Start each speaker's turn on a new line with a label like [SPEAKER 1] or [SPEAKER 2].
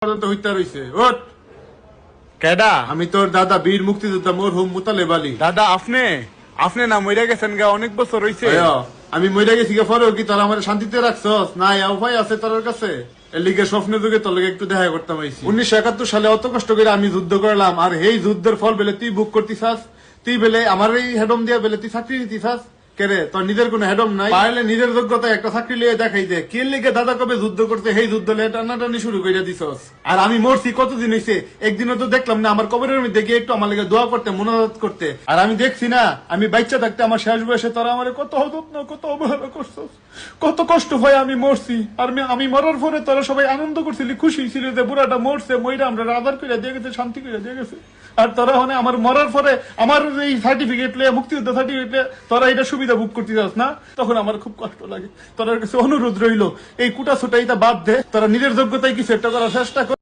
[SPEAKER 1] পর্যন্ত হইতে রইছে। ওঠ।
[SPEAKER 2] কেডা?
[SPEAKER 1] আমি তোর দাদা বীর মুক্তিযোদ্ধা মরহুম মুতালেব আলী।
[SPEAKER 2] দাদা আপনি আপনি না মইরা গেছেন গা, অনেক বছর হইছে।
[SPEAKER 1] আমি মইরা গেছি গে, পরেও কি তোরা আমার শান্তিতে রাখছস? না উপায় আছে তোর কাছে? এর লিগে স্বপ্নের যুগে তোর লগে একটু দেখা করতাম হইছি। 1971 সালে অত কষ্ট করে আমি যুদ্ধ করলাম, আর এই যুদ্ধের ফল বেলে তুই বুক করতিছাস? তুই বেলে আমার এই হেডম দিয়া বেলে তুই চাকরি দিতিছাস? কেরে তোর নিজের কোন হেডম নাই? পারলে নিজের যোগ্যতা একটা চাকরি লিয়ে দেখাই দে। কে লিগে দাদা কবে যুদ্ধ করতে সেই যুদ্ধ লিয়ে টানাটানি শুরু করে দিছস। আর আমি মরছি কতদিন হইছে? একদিনও তো দেখলাম না আমার কবরের মধ্যে গিয়ে একটু আমার লিগে দোয়া করতে, মোনাজাত করতে। আর আমি দেখছি না, আমি বাচ্চা থাকতে আমার শেষ বয়সে তোরা আমার কত যত্ন, কত অবহেলা করছস, কত কষ্ট হয় আমি মরছি। আর আমি মরার পরে তোরা সবাই আনন্দ করছিলি, খুশি ছিল যে বুড়াটা মরছে, মইরা আমরা আদর করে দিয়ে গেছে, শান্তি করে দিয়ে গেছে। আর তোরা মানে আমার মরার পরে আমার এই সার্টিফিকেট লিয়ে, মুক্তিযোদ্ধা সার্টিফিকেট লিয়ে তোরা এটা সুবিধা ভোগ করতে যাস না, তখন আমার খুব কষ্ট লাগে। তোর কাছে অনুরোধ রইল, এই কুটা ছুটা এটা বাদ দে, তোরা নিজের যোগ্যতায় কিছু একটা করার চেষ্টা কর।